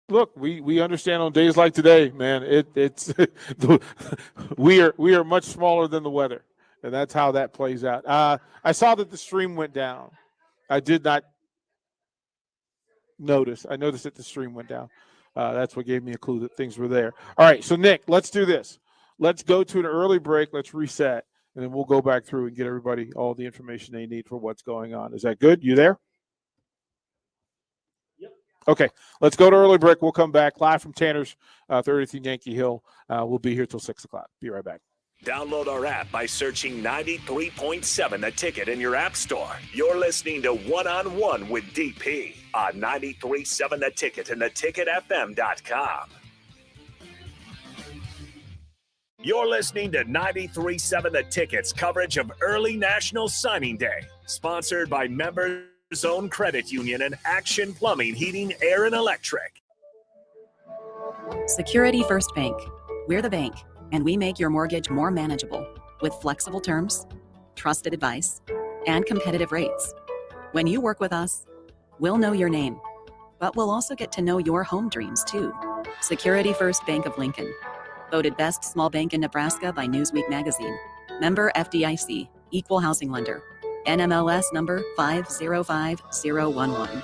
Look, we understand on days like today, man. It's we are much smaller than the weather, and that's how that plays out. I saw that the stream went down. I did not notice. I noticed that the stream went down. That's what gave me a clue that things were there. All right, so Nick, let's do this. Let's go to an early break. Let's reset, and then we'll go back through and get everybody all the information they need for what's going on. Is that good? You there? Okay, let's go to early break. We'll come back live from Tanner's 30th and Yankee Hill. We'll be here till 6 o'clock. Be right back. Download our app by searching 93.7 The Ticket in your app store. You're listening to One-on-One with DP on 93.7 The Ticket and theticketfm.com. You're listening to 93.7 The Ticket's coverage of early National Signing Day, sponsored by Members Own Credit Union and Action Plumbing, Heating, Air, and Electric. Security First Bank. We're the bank, and we make your mortgage more manageable with flexible terms, trusted advice, and competitive rates. When you work with us, we'll know your name, but we'll also get to know your home dreams too. Security First Bank of Lincoln. Voted best small bank in Nebraska by Newsweek magazine. Member FDIC, equal housing lender. NMLS number 505011.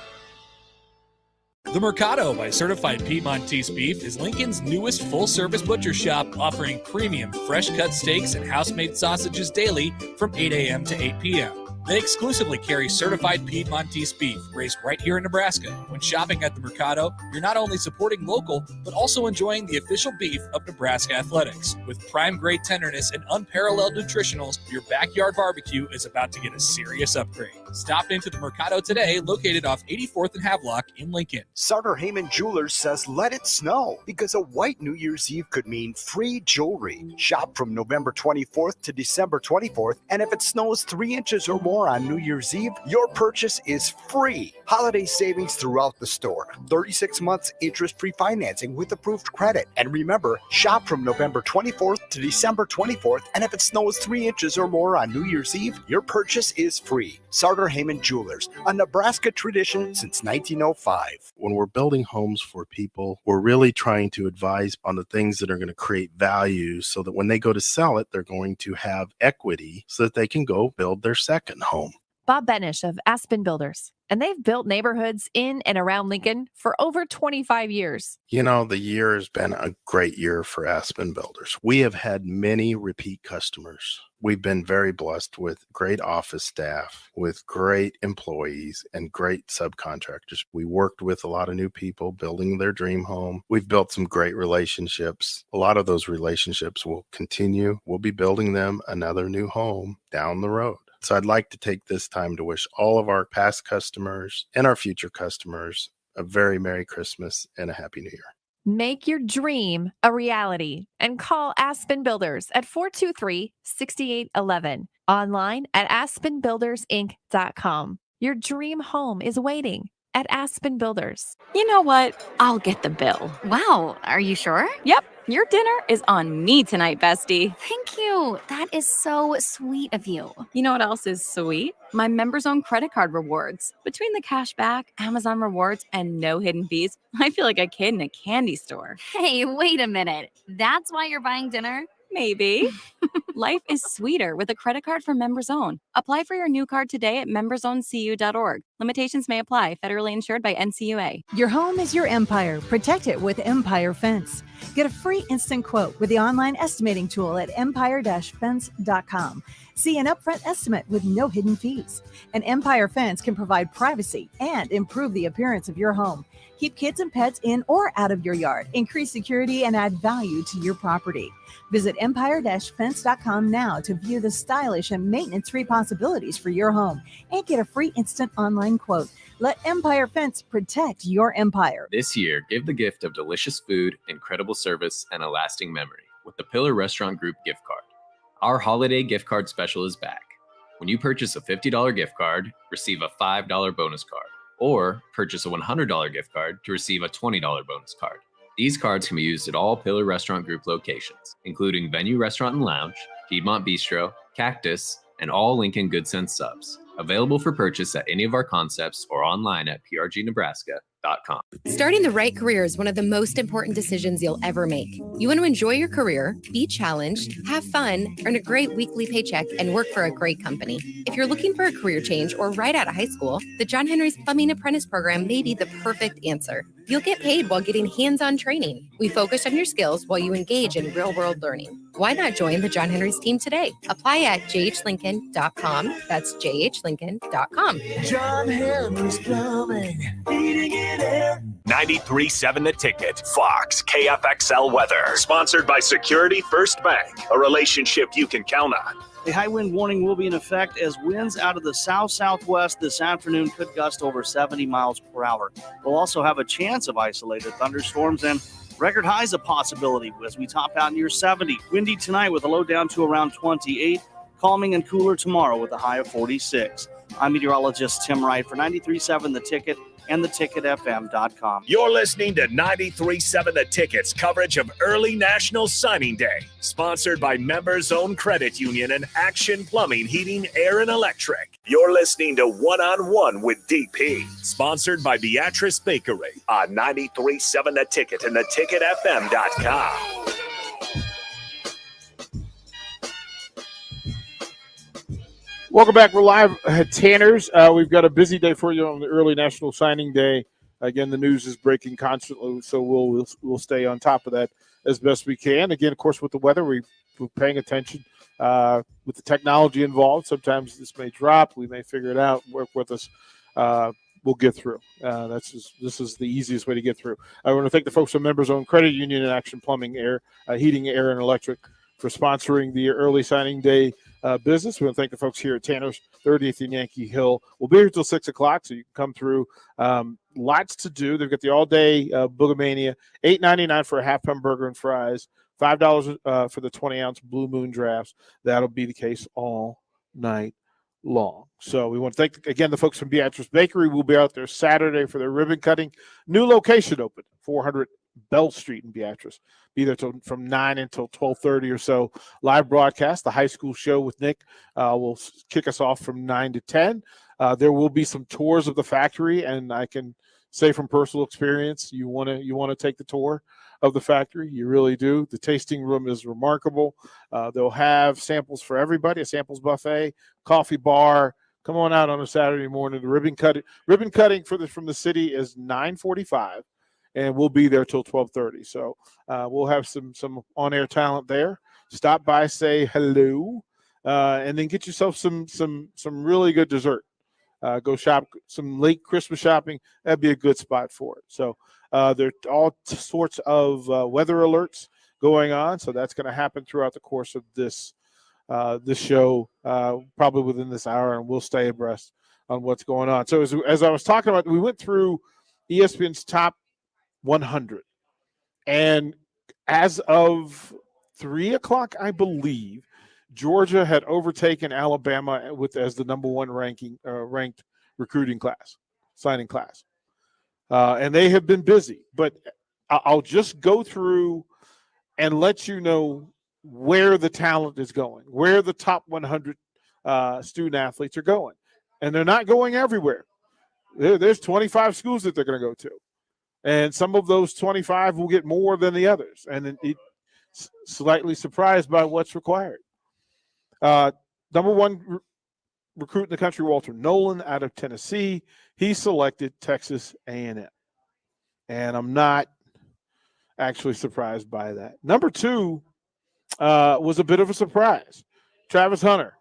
The Mercado by Certified Piedmontese Beef is Lincoln's newest full-service butcher shop, offering premium fresh-cut steaks and house-made sausages daily from 8 a.m. to 8 p.m. They exclusively carry certified Piedmontese beef raised right here in Nebraska. When shopping at the Mercado, you're not only supporting local, but also enjoying the official beef of Nebraska athletics. With prime-grade tenderness and unparalleled nutritionals, your backyard barbecue is about to get a serious upgrade. Stop into the Mercado today, located off 84th and Havelock in Lincoln. Sutter Heyman Jewelers says let it snow, because a white New Year's Eve could mean free jewelry. Shop from November 24th to December 24th, and if it snows 3 inches or more on New Year's Eve, your purchase is free. Holiday savings throughout the store. 36 months interest-free financing with approved credit. And remember, shop from November 24th to December 24th, and if it snows 3 inches or more on New Year's Eve, your purchase is free. Sutter Heyman Jewelers, a Nebraska tradition since 1905. When we're building homes for people, we're really trying to advise on the things that are going to create value so that when they go to sell it, they're going to have equity so that they can go build their second home. Bob Benish of Aspen Builders, and they've built neighborhoods in and around Lincoln for over 25 years. You know, the year has been a great year for Aspen Builders. We have had many repeat customers. We've been very blessed with great office staff, with great employees, and great subcontractors. We worked with a lot of new people building their dream home. We've built some great relationships. A lot of those relationships will continue. We'll be building them another new home down the road. So I'd like to take this time to wish all of our past customers and our future customers a very Merry Christmas and a Happy New Year. Make your dream a reality and call Aspen Builders at 423-6811. Online at aspenbuildersinc.com. Your dream home is waiting at Aspen Builders. You know what? I'll get the bill. Wow, are you sure? Yep, your dinner is on me tonight, bestie. Thank you. That is so sweet of you. You know what else is sweet? My Members Own credit card rewards. Between the cash back, Amazon rewards, and no hidden fees, I feel like a kid in a candy store. Hey, wait a minute. That's why you're buying dinner? Maybe. Life is sweeter with a credit card from Members Own. Apply for your new card today at membersowncu.org. Limitations may apply. Federally insured by NCUA. Your home is your empire. Protect it with Empire Fence. Get a free instant quote with the online estimating tool at empire-fence.com. See an upfront estimate with no hidden fees. An Empire Fence can provide privacy and improve the appearance of your home. Keep kids and pets in or out of your yard. Increase security and add value to your property. Visit empire-fence.com now to view the stylish and maintenance-free possibilities for your home and get a free instant online quote. Let Empire Fence protect your empire. This year, give the gift of delicious food, incredible service, and a lasting memory with the Pillar Restaurant Group gift card. Our holiday gift card special is back. When you purchase a $50 gift card, receive a $5 bonus card, or purchase a $100 gift card to receive a $20 bonus card. These cards can be used at all Pillar Restaurant Group locations, including Venue Restaurant and Lounge, Piedmont Bistro, Cactus, and all Lincoln Good Sense subs. Available for purchase at any of our concepts or online at prgnebraska.com. Starting the right career is one of the most important decisions you'll ever make. You want to enjoy your career, be challenged, have fun, earn a great weekly paycheck, and work for a great company. If you're looking for a career change or right out of high school, the John Henry's Plumbing Apprentice program may be the perfect answer. You'll get paid while getting hands-on training. We focus on your skills while you engage in real-world learning. Why not join the John Henry's team today? Apply at jhlincoln.com. That's jhlincoln.com. John Henry's Plumbing, heating and air. 93.7 The Ticket, Fox, KFXL weather. Sponsored by Security First Bank, a relationship you can count on. A high wind warning will be in effect as winds out of the south-southwest this afternoon could gust over 70 miles per hour. We'll also have a chance of isolated thunderstorms and record highs a possibility as we top out near 70. Windy tonight with a low down to around 28. Calming and cooler tomorrow with a high of 46. I'm meteorologist Tim Wright for 93.7 The Ticket and theticketfm.com. You're listening to 93.7 The Ticket's coverage of early National Signing Day. Sponsored by Members Own Credit Union and Action Plumbing, Heating, Air, and Electric. You're listening to One-on-One with DP. Sponsored by Beatrice Bakery on 93.7 The Ticket and theticketfm.com. Welcome back. We're live at Tanner's. We've got a busy day for you on the early National Signing Day. Again, the news is breaking constantly, so we'll stay on top of that as best we can. Again, of course, with the weather, we're paying attention. With the technology involved, sometimes this may drop. We may figure it out. Work with us. We'll get through. This is the easiest way to get through. I want to thank the folks from Members Own Credit Union and Action Plumbing, Heating, Air, and Electric for sponsoring the early signing day business. We want to thank the folks here at Tanner's, 30th and Yankee Hill. We'll be here till 6 o'clock, so you can come through. Lots to do. They've got the all-day Boogamania, $8.99 for a half-pound burger and fries, $5 for the 20-ounce Blue Moon drafts. That'll be the case all night long. So we want to thank, again, the folks from Beatrice Bakery. We'll be out there Saturday for their ribbon cutting. New location open, 400 Bell Street in Beatrice. Be there from 9 until 12:30 or so. Live broadcast. The high school show with Nick will kick us off from 9 to 10. There will be some tours of the factory, and I can say from personal experience, you want to take the tour of the factory. You really do. The tasting room is remarkable. They'll have samples for everybody, a samples buffet, coffee bar. Come on out on a Saturday morning. The ribbon cutting from the city is 9:45. And we'll be there till 12:30. So we'll have some on-air talent there. Stop by, say hello, and then get yourself some really good dessert. Go shop some late Christmas shopping. That'd be a good spot for it. So there are all sorts of weather alerts going on. So that's going to happen throughout the course of this show, probably within this hour, and we'll stay abreast on what's going on. So as I was talking about, we went through ESPN's top 100, and as of 3 o'clock, I believe Georgia had overtaken Alabama as the number one ranked recruiting class, signing class, and they have been busy. But I'll just go through and let you know where the talent is going, where the top 100 student athletes are going, and they're not going everywhere. There's 25 schools that they're going to go to. And some of those 25 will get more than the others. And it's slightly surprised by what's required. Number one recruit in the country, Walter Nolan out of Tennessee. He selected Texas A&M. And I'm not actually surprised by that. Number two was a bit of a surprise. Travis Hunter.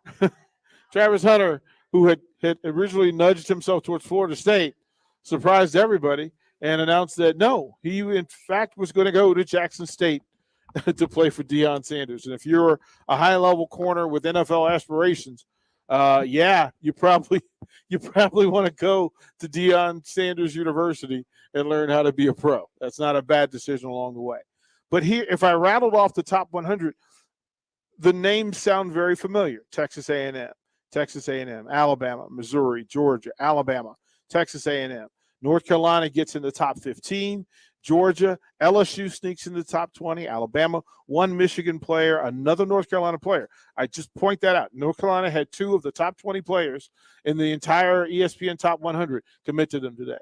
Travis Hunter, who had originally nudged himself towards Florida State, surprised everybody and announced that, no, he, in fact, was going to go to Jackson State to play for Deion Sanders. And if you're a high-level corner with NFL aspirations, you probably want to go to Deion Sanders University and learn how to be a pro. That's not a bad decision along the way. But here, if I rattled off the top 100, the names sound very familiar. Texas A&M, Alabama, Missouri, Georgia, Alabama, Texas A&M. North Carolina gets in the top 15. Georgia, LSU sneaks in the top 20. Alabama, one Michigan player, another North Carolina player. I just point that out. North Carolina had 2 of the top 20 players in the entire ESPN Top 100 commit to them today.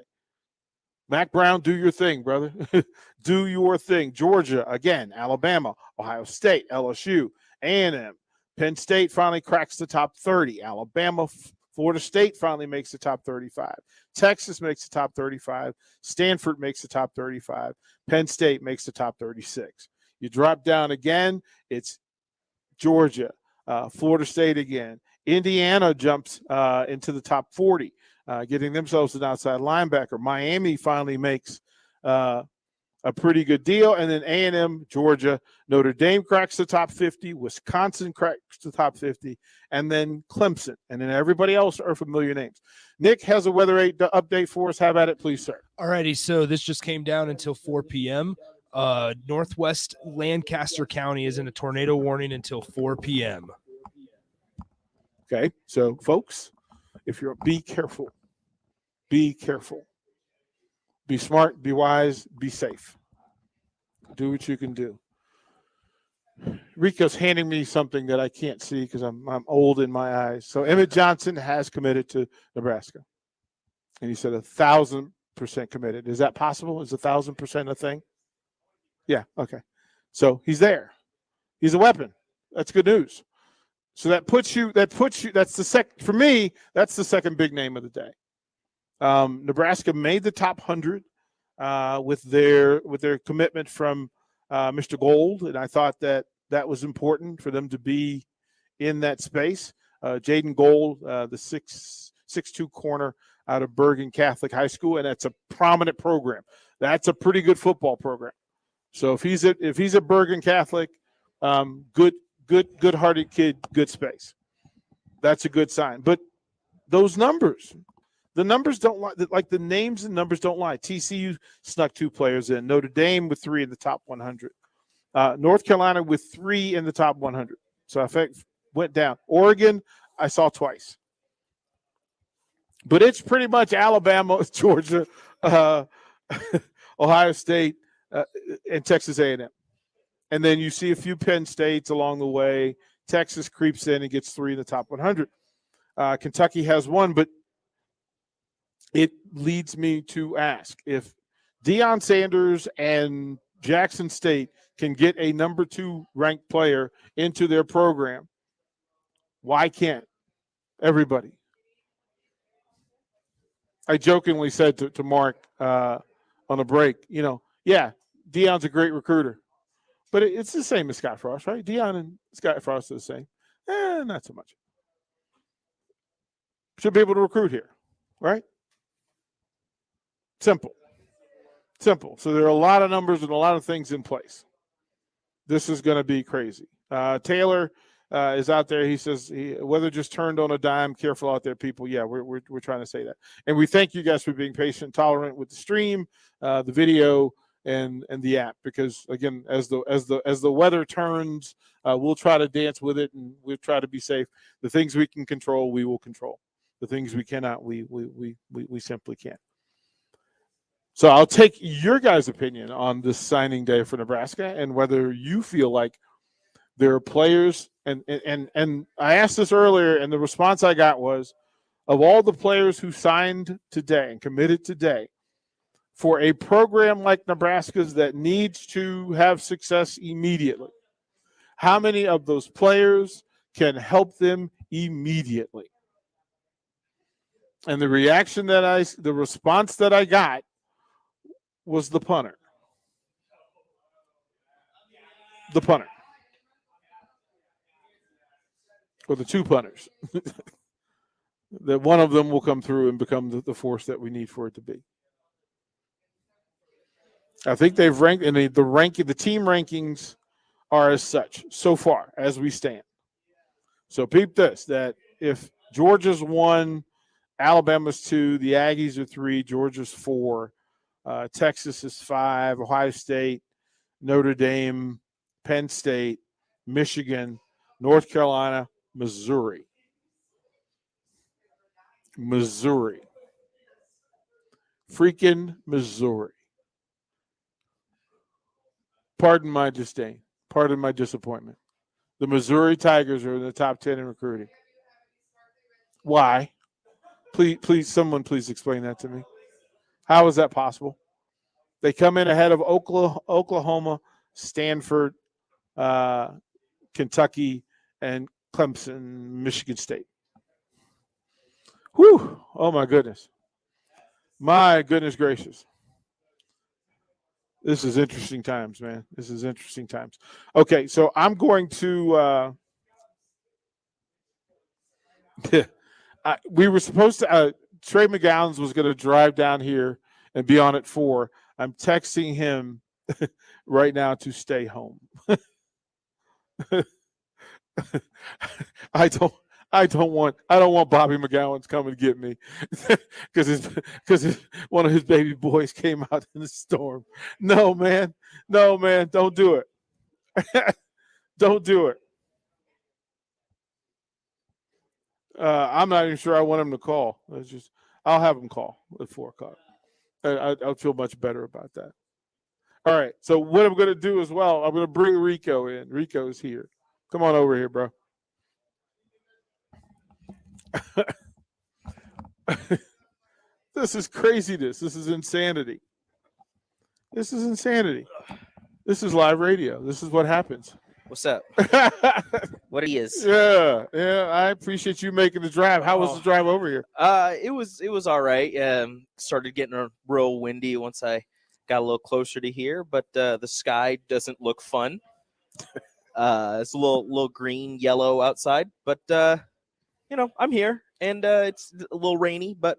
Mac Brown, do your thing, brother. Do your thing. Georgia, again, Alabama, Ohio State, LSU, A&M. Penn State finally cracks the top 30. Alabama, Florida State finally makes the top 35. Texas makes the top 35. Stanford makes the top 35. Penn State makes the top 36. You drop down again, it's Georgia, Florida State again. Indiana jumps into the top 40. Getting themselves an outside linebacker. Miami finally makes a pretty good deal. And then A&M, Georgia, Notre Dame cracks the top 50. Wisconsin cracks the top 50. And then Clemson. And then everybody else are familiar names. Nick has a weather update for us. Have at it, please, sir. All righty. So this just came down until 4 p.m. Northwest Lancaster County is in a tornado warning until 4 p.m. Okay. So, folks, be careful. Be careful. Be smart, be wise, be safe. Do what you can do. Rico's handing me something that I can't see because I'm old in my eyes. So Emmett Johnson has committed to Nebraska. And he said 1,000% committed. Is that possible? Is 1,000% a thing? Yeah, okay. So he's there. He's a weapon. That's good news. So that's the second, for me, that's the second big name of the day. Nebraska made the top 100 with their commitment from Mr. Gold, and I thought that was important for them to be in that space. Jaden Gold, the 6'2" corner out of Bergen Catholic High School, and that's a prominent program. That's a pretty good football program. So if he's at Bergen Catholic, good-hearted kid, good space. That's a good sign. But those numbers. The numbers don't lie. Like the names and numbers don't lie. TCU snuck 2 players in. Notre Dame with 3 in the top 100. North Carolina with 3 in the top 100. So I went down. Oregon, I saw twice. But it's pretty much Alabama, Georgia, Ohio State, and Texas A&M. And then you see a few Penn States along the way. Texas creeps in and gets 3 in the top 100. Kentucky has 1, but it leads me to ask, if Deion Sanders and Jackson State can get a number 2 ranked player into their program, why can't everybody? I jokingly said to Mark on a break, yeah, Deion's a great recruiter, but it's the same as Scott Frost, right? Deion and Scott Frost are the same. Not so much. Should be able to recruit here, right? Simple. So there are a lot of numbers and a lot of things in place. This is going to be crazy. Taylor is out there. He says, weather just turned on a dime. Careful out there, people. Yeah, we're trying to say that. And we thank you guys for being patient and tolerant with the stream, the video, and the app. Because, again, as the weather turns, we'll try to dance with it, and we'll try to be safe. The things we can control, we will control. The things we cannot, we simply can't. So I'll take your guys' opinion on this signing day for Nebraska and whether you feel like there are players, and I asked this earlier, and the response I got was, of all the players who signed today and committed today for a program like Nebraska's that needs to have success immediately, how many of those players can help them immediately? And the response that I got was the punter. The punter. Or the 2 punters. That one of them will come through and become the force that we need for it to be. I think they've ranked, and the team rankings are as such so far as we stand. So peep this, that if Georgia's 1, Alabama's 2, the Aggies are 3, Georgia's 4, Texas is 5, Ohio State, Notre Dame, Penn State, Michigan, North Carolina, Missouri. Freaking Missouri. Pardon my disdain. Pardon my disappointment. The Missouri Tigers are in the top 10 in recruiting. Why? Someone please explain that to me. How is that possible? They come in ahead of Oklahoma, Stanford, Kentucky, and Clemson, Michigan State. Whew. Oh, my goodness. My goodness gracious. This is interesting times, man. This is interesting times. Okay, so I'm going to we were supposed to Trey McGowan's was going to drive down here and be on at 4. I'm texting him right now to stay home. I don't want Bobby McGowan's coming to get me because one of his baby boys came out in the storm. No, man, don't do it. Don't do it. I'm not even sure I want him to call. I'll have him call at 4 o'clock. I'll feel much better about that. All right. So what I'm going to do as well, I'm going to bring Rico in. Rico's here. Come on over here, bro. This is craziness. This is insanity. This is insanity. This is live radio. This is what happens. What's up? What he is? Yeah. I appreciate you making the drive. How was the drive over here? It was all right. Started getting real windy once I got a little closer to here, but the sky doesn't look fun. It's a little green, yellow outside, but I'm here, and it's a little rainy, but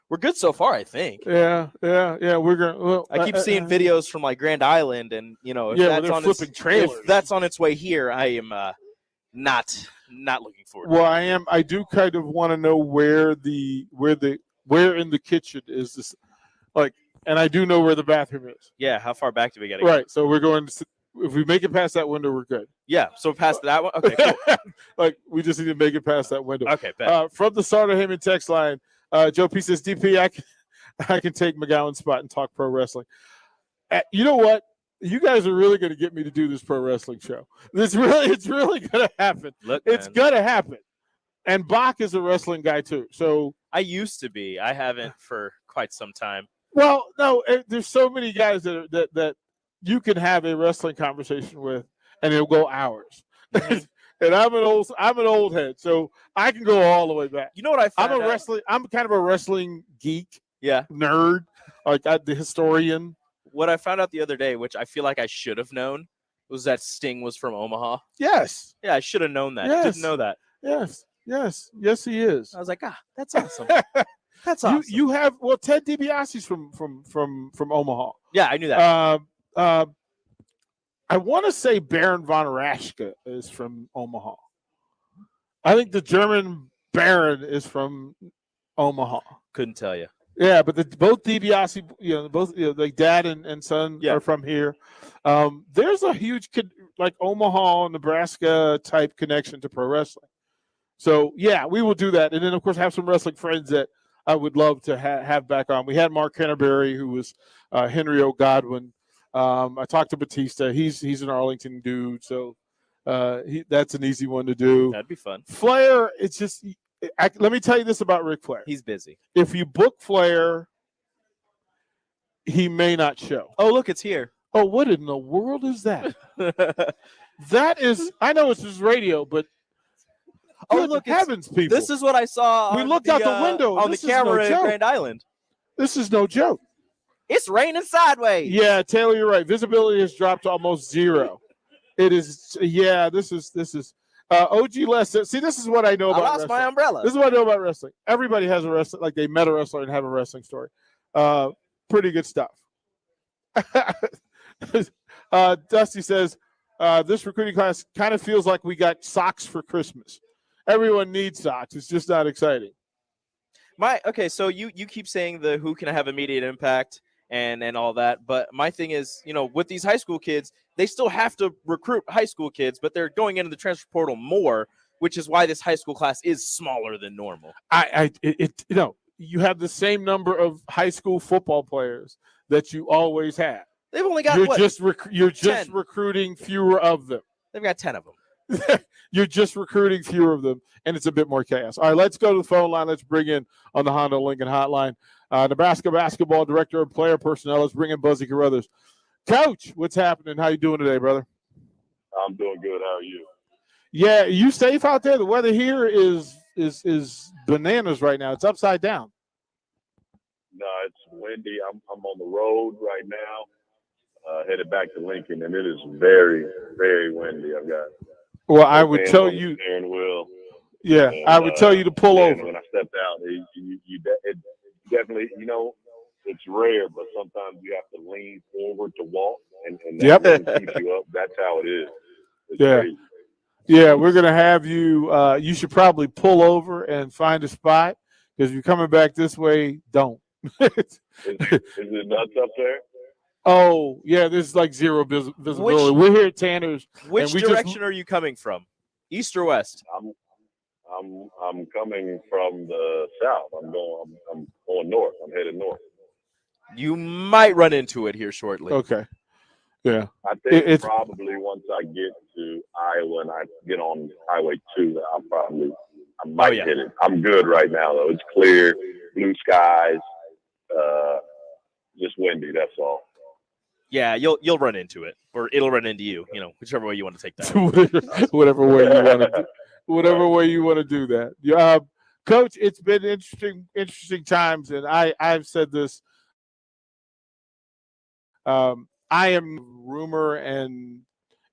we're good so far, I think. Yeah. We're gonna. Well, I keep seeing videos from like Grand Island, and if that's on its way here, I am not looking forward. Well, I am. I do kind of want to know where in the kitchen is this, and I do know where the bathroom is. Yeah, how far back do we got to go? Right. So we're going to. If we make it past that window, we're good. Yeah. So past that one. Okay. Cool. We just need to make it past that window. Okay. Bet. From the Sartor Heyman text line. Joe P says, DP, I can take McGowan's spot and talk pro wrestling. You know what? You guys are really going to get me to do this pro wrestling show. It's really going to happen. It's going to happen. And Bach is a wrestling guy too. So I used to be. I haven't for quite some time. Well, no, there's so many guys that you can have a wrestling conversation with, and it'll go hours. And I'm an old head, so I can go all the way back. You know what I found I'm kind of a wrestling geek. Yeah. Nerd. The historian. What I found out the other day, which I feel like I should have known, was that Sting was from Omaha. Yes. Yeah, I should have known that. Yes. Didn't know that. Yes, he is. I was like, that's awesome. That's awesome. You have Ted DiBiase's from Omaha. Yeah, I knew that. I want to say Baron von Raschke is from Omaha. I think the German Baron is from Omaha. Couldn't tell you. Yeah, but both DiBiase, like dad and son are from here. There's a huge Omaha, Nebraska type connection to pro wrestling. So yeah, we will do that, and then of course have some wrestling friends that I would love to have back on. We had Mark Canterbury, who was Henry O'Godwin. I talked to Batista. He's an Arlington dude, so that's an easy one to do. That'd be fun. Flair, it's just let me tell you this about Ric Flair. He's busy. If you book Flair, he may not show. Oh, look, it's here. Oh, what in the world is that? That is, I know it's just radio, but look, heavens, people! This is what I saw. We looked out the window on the camera at Grand Island. This is no joke. It's raining sideways. Yeah, Taylor, you're right. Visibility has dropped to almost zero. It is. Yeah, this is. OG Les says, see, this is what I know about wrestling. I lost my umbrella. This is what I know about wrestling. Everybody has a wrestling, like they met a wrestler and have a wrestling story. Pretty good stuff. Dusty says, this recruiting class kind of feels like we got socks for Christmas. Everyone needs socks. It's just not exciting. So you keep saying the who can have immediate impact and all that, but my thing is, with these high school kids, they still have to recruit high school kids, but they're going into the transfer portal more, which is why this high school class is smaller than normal. You have the same number of high school football players that you always have. They've only got You're what? just 10. recruiting fewer of them. They've got 10 of them. You're just recruiting fewer of them, and it's a bit more chaos. All right, let's go to the phone line. Let's bring in on the Honda Lincoln Hotline, Nebraska basketball director of player personnel. Let's bring in Buzzy Carruthers. Coach, what's happening? How you doing today, brother? I'm doing good. How are you? Yeah, you safe out there? The weather here is bananas right now. It's upside down. No, it's windy. I'm on the road right now, headed back to Lincoln, and it is very, very windy. I've got I would tell you. Steering wheel. Yeah, and, I would tell you to pull over. When I stepped out, it definitely, it's rare, but sometimes you have to lean forward to walk, and that wind keeps you up. That's how it is. It's crazy. Yeah, we're going to have you. You should probably pull over and find a spot, because if you're coming back this way, don't. Is it nuts up there? Oh, yeah, there's like zero visibility. We're here at Tanner's. Which direction are you coming from? East or west? I'm coming from the south. I'm going north. I'm headed north. You might run into it here shortly. Okay. Yeah. I think probably once I get to Iowa and I get on Highway 2, I might hit it. I'm good right now, though. It's clear, blue skies, just windy. That's all. Yeah, you'll run into it, or it'll run into you. Whichever way you want to take that. Whatever way you want to. Whatever way you want to do that. Coach, it's been interesting times, and I've said this. I am rumor and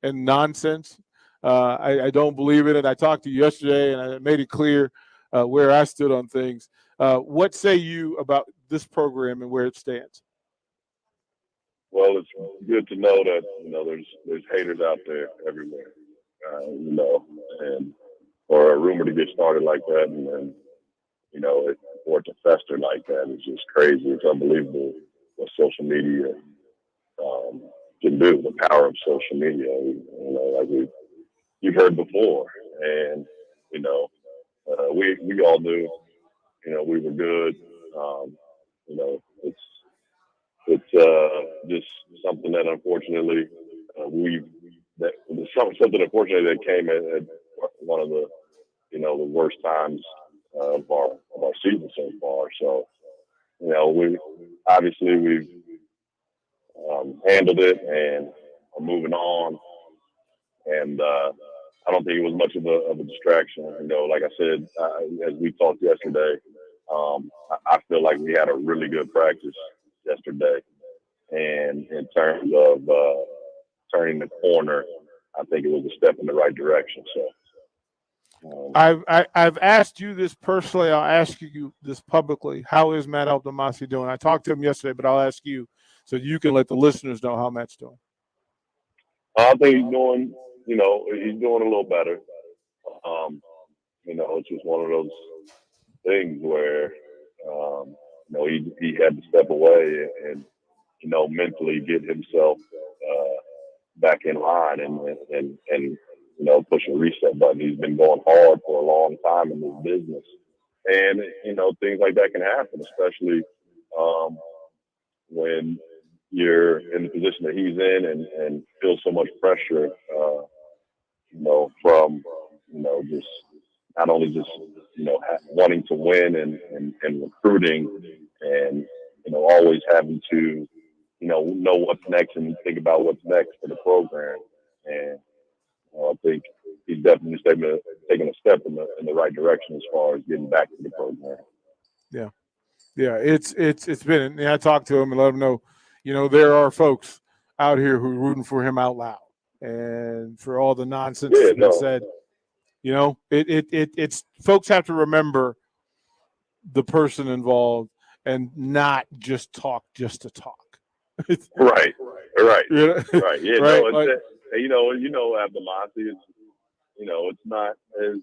nonsense. I don't believe in it. I talked to you yesterday, and I made it clear where I stood on things. What say you about this program and where it stands? Well, it's good to know that there's haters out there everywhere, and for a rumor to get started like that, and then for it to fester like that is just crazy. It's unbelievable what social media can do. The power of social media, like you've heard before, and we all knew, we were good. It's just something that unfortunately something unfortunately that came at one of the the worst times of our season so far. So we've handled it and are moving on, and I don't think it was much of a distraction. Like I said, as we talked yesterday, I feel like we had a really good practice yesterday, and in terms of turning the corner, I think it was a step in the right direction. So I've asked you this personally. I'll ask you this publicly. How is Matt Abdelmassih doing? I talked to him yesterday, but I'll ask you so you can let the listeners know how Matt's doing. I think he's doing, he's doing a little better. It's just one of those things where, he had to step away and, mentally get himself back in line and push a reset button. He's been going hard for a long time in this business. And, things like that can happen, especially when you're in the position that he's in and feel so much pressure, from, just not only just, wanting to win and recruiting and, always having to, know what's next and think about what's next for the program. And I think he's definitely taking a step in the right direction as far as getting back to the program. Yeah. Yeah, it's been. I talked to him and let him know, there are folks out here who are rooting for him out loud, and for all the nonsense that's been said. It's folks have to remember the person involved and not just talk just to talk. Right. Right. Yeah. Right. Abdelmassih is, it's not as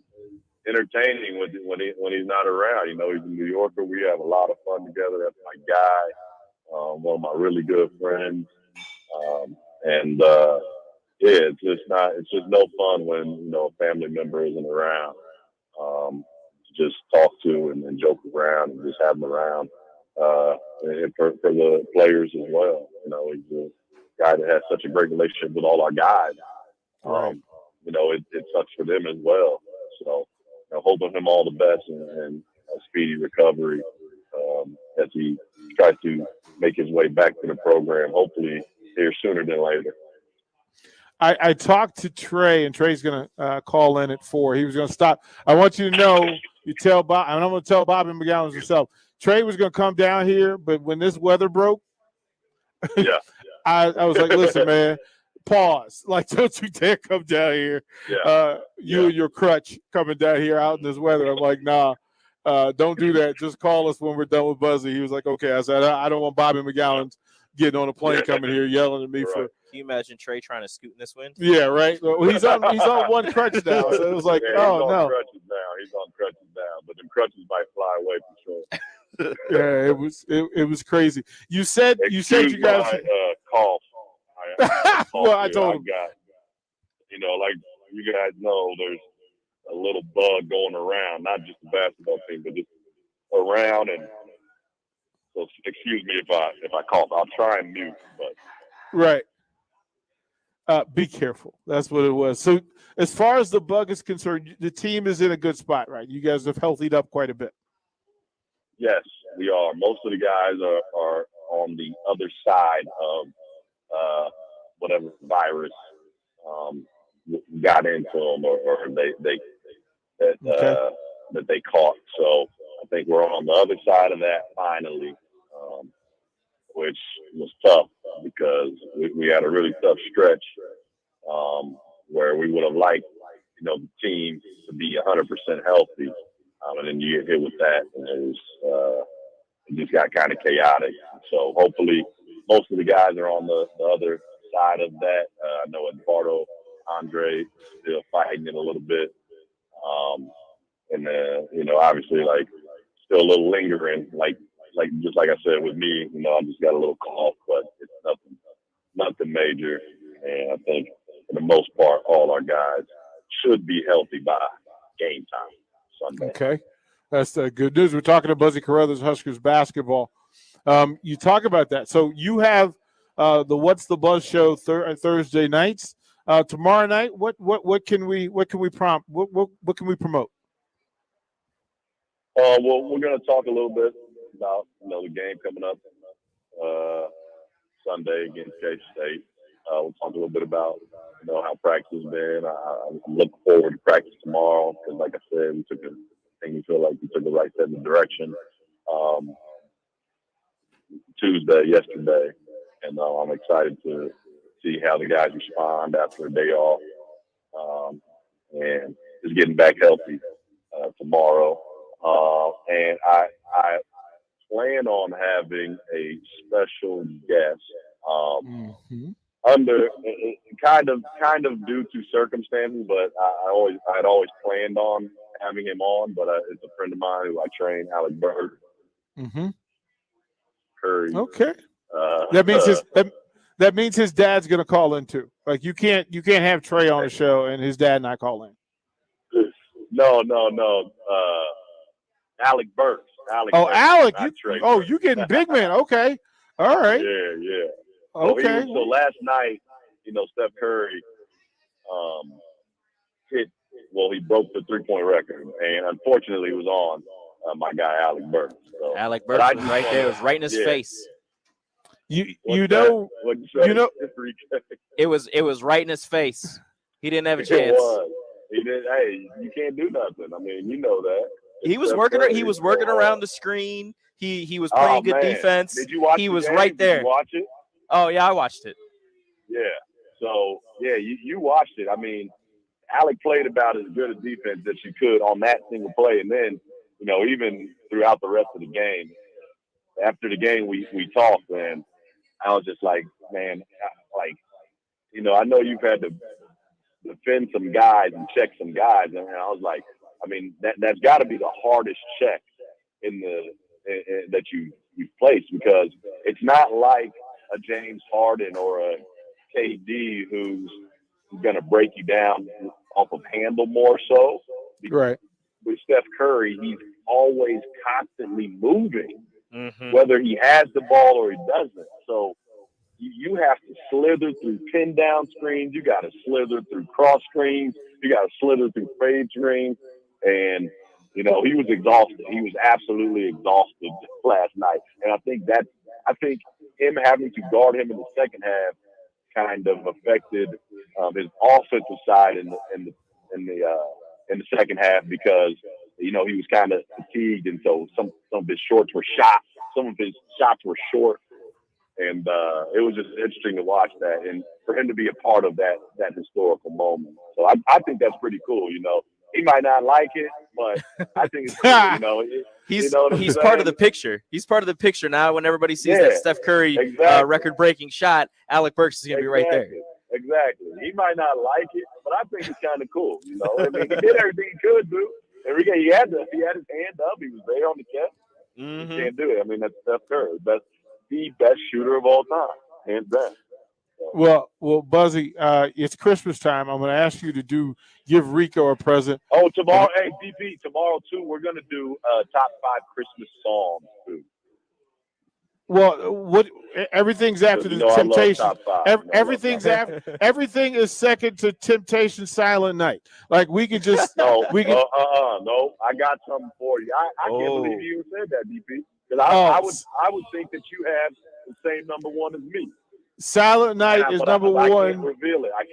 entertaining when he's not around. He's a New Yorker. We have a lot of fun together. That's my guy, one of my really good friends. It's just no fun when a family member isn't around to just talk to and joke around and just have them around. And for the players as well, he's a guy that has such a great relationship with all our guys. Right. You know, it sucks for them as well. So, you know, hoping him all the best and a speedy recovery as he tries to make his way back to the program, hopefully here sooner than later. I talked to Trey, and Trey's going to call in at 4. He was going to stop. I want you to know, you tell Bob, and I'm going to tell Bobby McGowan himself, Trey was going to come down here, but when this weather broke, yeah, I was like, listen, man, pause. Like, don't you dare come down here. Yeah. You and your crutch coming down here out in this weather. I'm like, nah, don't do that. Just call us when we're done with Buzzy. He was like, okay. I said, I don't want Bobby McGowan getting on a plane coming here yelling at me for. Can you imagine Trey trying to scoot in this wind? Yeah, right. Well, he's on one crutch now, so it was like, yeah, oh he's on no. crutches now. He's on crutches now, but them crutches might fly away for sure. Yeah, it was crazy. You said you guys my, cough. well, I told him. Got, you know, like you guys know, there's a little bug going around, not just the basketball team, but just around. And so, excuse me if I cough. I'll try and mute, but right. Be careful. That's what it was. So, as far as the bug is concerned, the team is in a good spot, right? You guys have healthied up quite a bit. Yes, we are. Most of the guys are on the other side of whatever virus got into them or that they caught. So I think we're on the other side of that finally, which was tough because we had a really tough stretch where we would have liked, you know, the team to be 100% healthy, and then you get hit with that, and it just got kind of chaotic. So hopefully, most of the guys are on the other side of that. I know Eduardo, Andre still fighting it a little bit, and you know, obviously, like still a little lingering, like just like I said with me, you know, I just got a little cough, but it's nothing major, and I think for the most part, all our guys should be healthy by game time Sunday. Okay, that's the good news. We're talking to Buzzy Carruthers, Huskers basketball. You talk about that. So you have the What's the Buzz show Thursday nights. Tomorrow night, what can we promote? Well, we're going to talk a little bit about, you know, the game coming up Sunday against K-State. We'll talk a little bit about, you know, how practice has been. I'm looking forward to practice tomorrow because, like I said, we feel like we took the right step in the direction yesterday, and I'm excited to see how the guys respond after a day off and just getting back healthy tomorrow. And I plan on having a special guest under kind of due to circumstances, but I'd always planned on having him on, but it's a friend of mine who I train, Alec Bird. Curry. Okay. That means his dad's going to call in too. Like you can't have Trey on the show and his dad not call in. No. Alec Burks. Alec. You getting big man. Okay. All right. Yeah. Okay. So last night, you know, Steph Curry he broke the 3-point record, and unfortunately it was on my guy Alec Burks. So, Alec Burks was right there. It was right in his face. You know it was right in his face. He didn't have a chance. It was. He did. Hey, you can't do nothing. I mean, you know that. He was working around the screen. He was playing good defense. Did you watch he the was game? right there. Did you watch it? Oh yeah, I watched it. Yeah. So yeah, you watched it. I mean, Alec played about as good a defense as you could on that single play, and then, you know, even throughout the rest of the game. After the game, we talked, and I was just like, man, like, you know, I know you've had to defend some guys and check some guys, and I was like, I mean, that's got to be the hardest check that you've placed, because it's not like a James Harden or a KD who's going to break you down off of handle more so. Right. With Steph Curry, he's always constantly moving, whether he has the ball or he doesn't. So you have to slither through pin down screens. You got to slither through cross screens. You got to slither through fade screens. And, he was exhausted. He was absolutely exhausted last night. And I think him having to guard him in the second half kind of affected his offensive side in the second half because, he was kind of fatigued. And so some of his shorts were shot. Some of his shots were short. And it was just interesting to watch that and for him to be a part of that historical moment. So I think that's pretty cool. He might not like it, but I think it's cool. He's part of the picture. He's part of the picture now. When everybody sees that Steph Curry record-breaking shot, Alec Burks is going to be right there. Exactly. He might not like it, but I think it's kind of cool. I mean, he did everything he could do. He had his hand up. He was there on the catch. Mm-hmm. You can't do it. I mean, that's Steph Curry. That's the best shooter of all time, hands down. Well, Buzzy, it's Christmas time. I'm going to ask you to give Rico a present. Oh, tomorrow, hey, DP, tomorrow too, we're going to do top 5 Christmas songs too. Well, everything's after the Temptation. Everything is second to Temptation Silent Night. Like we could just no, I got something for you. I can't believe you even said that, DP. Because I would think that you have the same number one as me. Silent Night is number one. I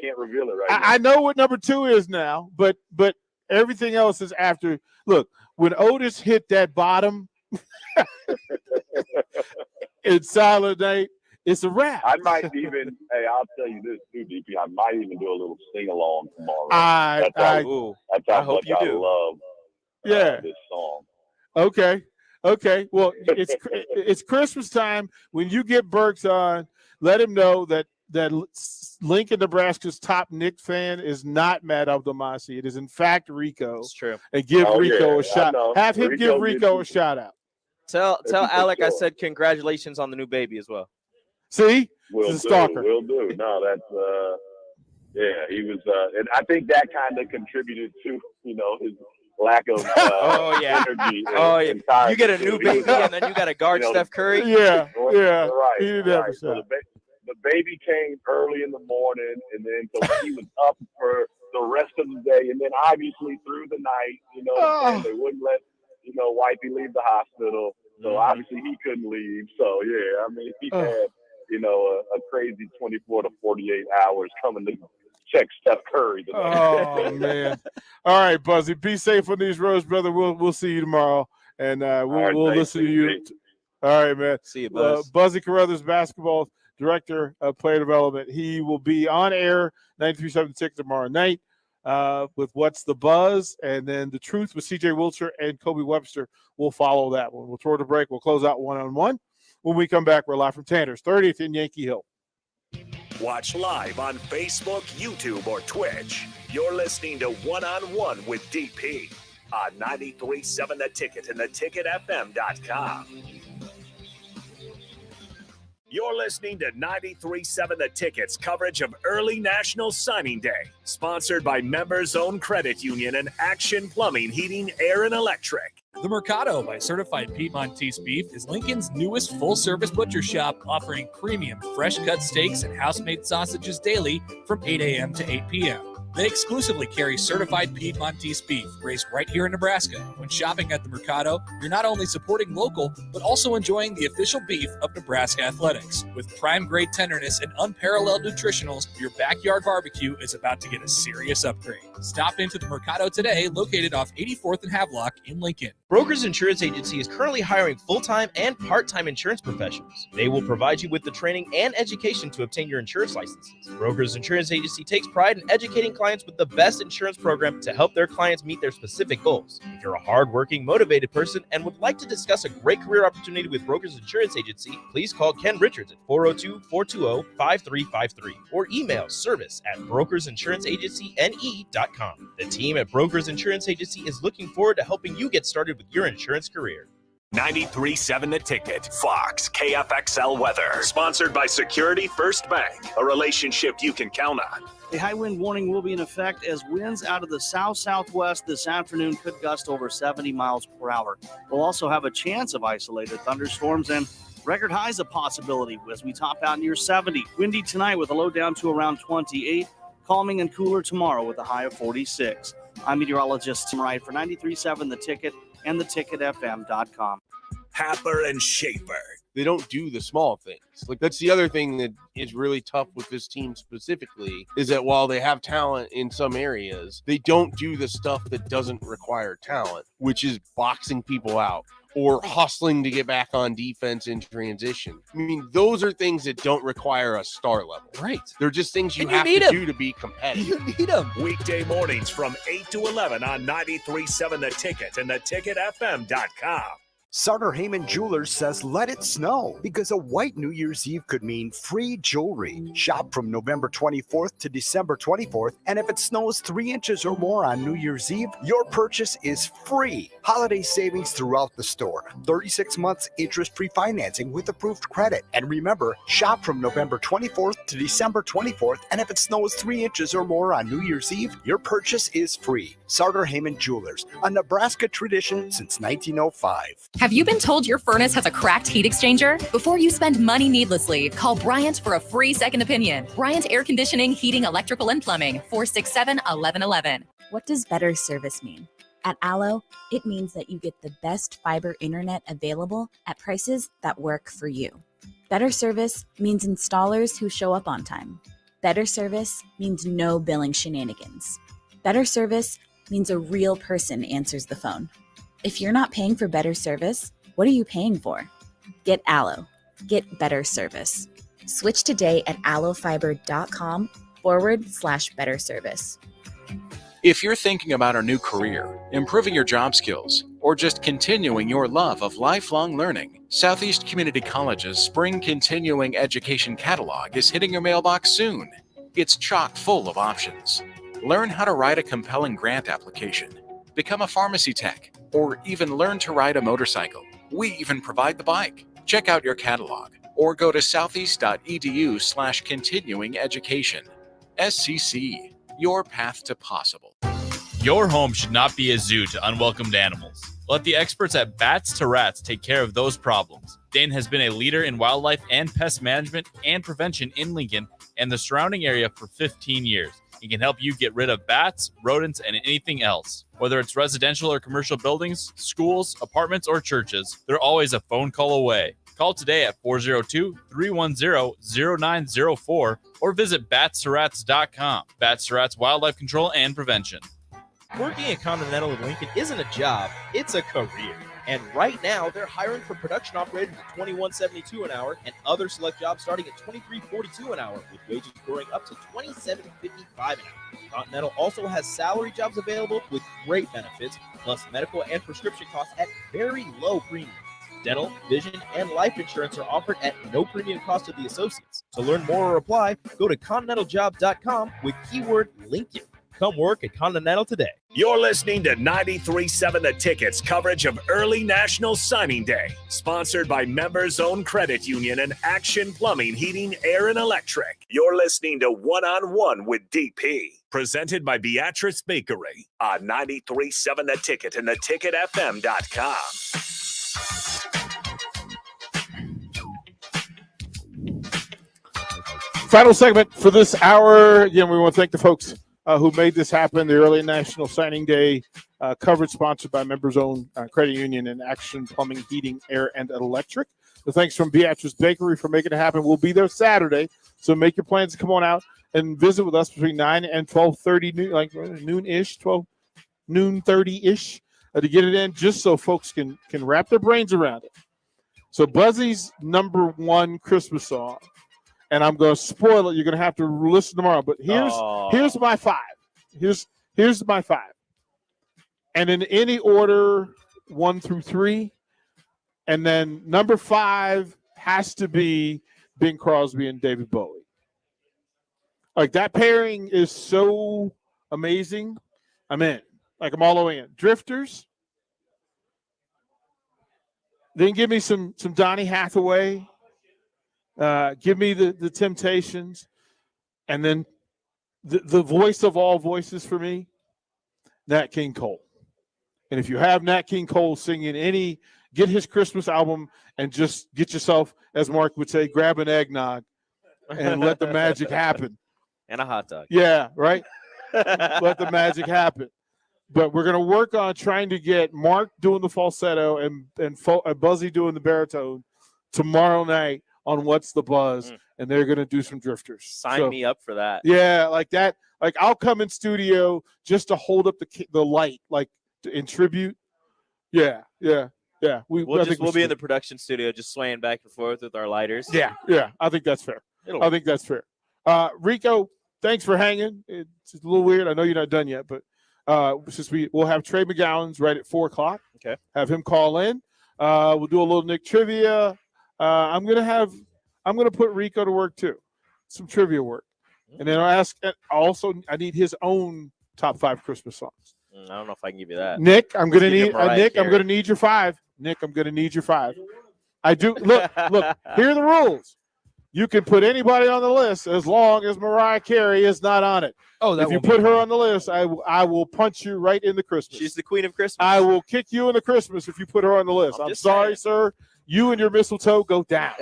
can't reveal it right now. I know what number 2 is now, but everything else is after. Look, when Otis hit that bottom in Silent Night, it's a wrap. I might even, I'll tell you this too, DP. I might even do a little sing along tomorrow. That's how much I love this song. Okay. Well, it's Christmas time. When you get Burks on, let him know that Lincoln, Nebraska's top Knicks fan is not Matt Abdelmassi. It is in fact Rico. It's true. And give Rico a shout. Have him give Rico a shout out. Tell Alec I said congratulations on the new baby as well. See, Will he's a stalker. Will do. No, that's he was, and I think that kind of contributed to his lack of energy. You get a new baby and then you got to guard Steph Curry. Yeah. Right. He didn't have a So shot. the baby came early in the morning, and then so he was up for the rest of the day, and then obviously through the night, they wouldn't let wifey leave the hospital, so obviously he couldn't leave. So yeah, I mean he had a crazy 24 to 48 hours coming to check Steph Curry today. Oh man! All right, Buzzy, be safe on these roads, brother. We'll see you tomorrow, and we'll listen to you. All right, man. See you, Buzz. Buzzy Carruthers, basketball director of player development. He will be on air 93.7 Tick tomorrow night with What's the Buzz, and then The Truth with CJ Wiltshire and Kobe Webster will follow that one. We'll throw it a break. We'll close out one-on-one. When we come back, we're live from Tanner's 30th in Yankee Hill. Watch live on Facebook, YouTube, or Twitch. You're listening to One-on-One with DP on 93.7 The Ticket and theticketfm.com. You're listening to 93.7 The Ticket's coverage of early National Signing Day, sponsored by Members Own Credit Union and Action Plumbing, Heating, Air, and Electric. The Mercado by Certified Piedmontese Beef is Lincoln's newest full-service butcher shop, offering premium fresh-cut steaks and house-made sausages daily from 8 a.m. to 8 p.m. They exclusively carry certified Piedmontese beef raised right here in Nebraska. When shopping at the Mercado, you're not only supporting local, but also enjoying the official beef of Nebraska athletics. With prime-grade tenderness and unparalleled nutritionals, your backyard barbecue is about to get a serious upgrade. Stop into the Mercado today, located off 84th and Havelock in Lincoln. Brokers Insurance Agency is currently hiring full-time and part-time insurance professionals. They will provide you with the training and education to obtain your insurance licenses. Brokers Insurance Agency takes pride in educating clients with the best insurance program to help their clients meet their specific goals. If you're a hardworking, motivated person and would like to discuss a great career opportunity with Brokers Insurance Agency, please call Ken Richards at 402-420-5353 or email service@brokersinsuranceagencyne.com. The team at Brokers Insurance Agency is looking forward to helping you get started with your insurance career. 93.7 The Ticket, Fox, KFXL weather. Sponsored by Security First Bank, a relationship you can count on. A high wind warning will be in effect as winds out of the south-southwest this afternoon could gust over 70 miles per hour. We'll also have a chance of isolated thunderstorms and Record highs a possibility as we top out near 70. Windy tonight with a low down to around 28. Calming and cooler tomorrow with a high of 46. I'm meteorologist Tim Wright for 93.7 The Ticket and theticketfm.com. Happer and Shaper. They don't do the small things. Like, that's the other thing that is really tough with this team specifically, is that while they have talent in some areas, they don't do the stuff that doesn't require talent, which is boxing people out or hustling to get back on defense in transition. I mean, those are things that don't require a star level. Right. They're just things you And you have need to 'em. do to be competitive. You need them. Weekday mornings from 8 to 11 on 93.7 The Ticket and theticketfm.com. Sutter Heyman Jewelers says let it snow because a white New Year's Eve could mean free jewelry. Shop from November 24th to December 24th, and if it snows 3 inches or more on New Year's Eve, your purchase is free. Holiday savings throughout the store. 36 months interest-free financing with approved credit. And remember, shop from November 24th to December 24th, and if it snows 3 inches or more on New Year's Eve, your purchase is free. Sutter Heyman Jewelers, a Nebraska tradition since 1905. Have you been told your furnace has a cracked heat exchanger? Before you spend money needlessly, call Bryant for a free second opinion. Bryant Air Conditioning, Heating, Electrical, and Plumbing, 467-1111. What does better service mean? At Allo, it means that you get the best fiber internet available at prices that work for you. Better service means installers who show up on time. Better service means no billing shenanigans. Better service means a real person answers the phone. If you're not paying for better service, what are you paying for? Get Allo. Get better service. Switch today at allofiber.com/better service. If you're thinking about a new career, improving your job skills, or just continuing your love of lifelong learning, Southeast Community College's Spring Continuing Education Catalog is hitting your mailbox soon. It's chock full of options. Learn how to write a compelling grant application, become a pharmacy tech, or even learn to ride a motorcycle. We even provide the bike. Check out your catalog or go to southeast.edu/continuing education. SCC, your path to possible. Your home should not be a zoo to unwelcomed animals. Let the experts at Bats to Rats take care of those problems. Dane has been a leader in wildlife and pest management and prevention in Lincoln and the surrounding area for 15 years. He can help you get rid of bats, rodents, and anything else. Whether it's residential or commercial buildings, schools, apartments, or churches, they're always a phone call away. Call today at 402-310-0904 or visit batstoRats.com. Bats to Rats Wildlife Control and Prevention. Working at Continental in Lincoln isn't a job, it's a career. And right now, they're hiring for production operators at $21.72 an hour and other select jobs starting at $23.42 an hour, with wages growing up to $27.55 an hour. Continental also has salary jobs available with great benefits, plus medical and prescription costs at very low premiums. Dental, vision, and life insurance are offered at no premium cost to the associates. To learn more or apply, go to continentaljob.com with keyword Lincoln. Come work at Continental today. You're listening to 93.7 The Ticket's coverage of early National Signing Day, sponsored by Members Own Credit Union and Action Plumbing, Heating, Air, and Electric. You're listening to One-on-One with DP, presented by Beatrice Bakery on 93.7 The Ticket and theticketfm.com. Final segment for this hour. Again, we want to thank the folks who made this happen. The early National Signing Day coverage sponsored by Members Own Credit Union and Action Plumbing, Heating, Air, and Electric. So thanks from Beatrice Bakery for making it happen. We'll be there Saturday, so make your plans to come on out and visit with us between 9 and 12:30, noon-ish, noon-30-ish, to get it in, just so folks can wrap their brains around it. So Buzzy's #1 Christmas song. And I'm going to spoil it. You're going to have to listen tomorrow. But here's my 5. Here's my 5. And in any order, 1 through 3. And then number 5 has to be Bing Crosby and David Bowie. Like, that pairing is so amazing. I'm in. Like, I'm all the way in. Drifters. Then give me some Donny Hathaway. Give me the Temptations, and then the voice of all voices for me, Nat King Cole. And if you have Nat King Cole singing any get his Christmas album and just get yourself, as Mark would say, grab an eggnog and let the magic happen. And a hot dog. Yeah, right? Let the magic happen. But we're going to work on trying to get Mark doing the falsetto and Buzzy doing the baritone tomorrow night on What's the Buzz, and they're going to do some drifters. Sign me up for that. Yeah, like that. Like I'll come in studio just to hold up the light, like in tribute. Yeah. We'll be in the production studio just swaying back and forth with our lighters. Yeah. I think that's fair. I think that's fair. Rico, thanks for hanging. It's a little weird. I know you're not done yet, but since we'll have Trey McGowan's right at 4:00. Okay. Have him call in. We'll do a little Nick trivia. I'm gonna put Rico to work too, some trivia work, and then I need his own top 5 Christmas songs. I don't know if I can give you that. Nick, I'm gonna need Mariah Carey. I'm gonna need your 5. Nick, I'm gonna need your 5. I do. Look. Here are the rules. You can put anybody on the list as long as Mariah Carey is not on it. Oh, if you put her on the list, I will punch you right in the Christmas. She's the queen of Christmas. I will kick you in the Christmas if you put her on the list. I'm sorry, sir. You and your mistletoe go down.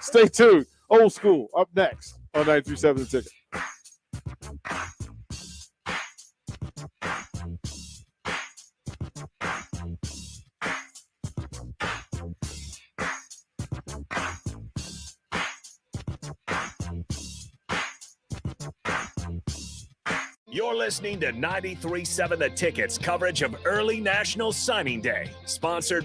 Stay tuned. Old School up next on 93.7 The Ticket. You're listening to 93.7 The Ticket's coverage of early National Signing Day, sponsored by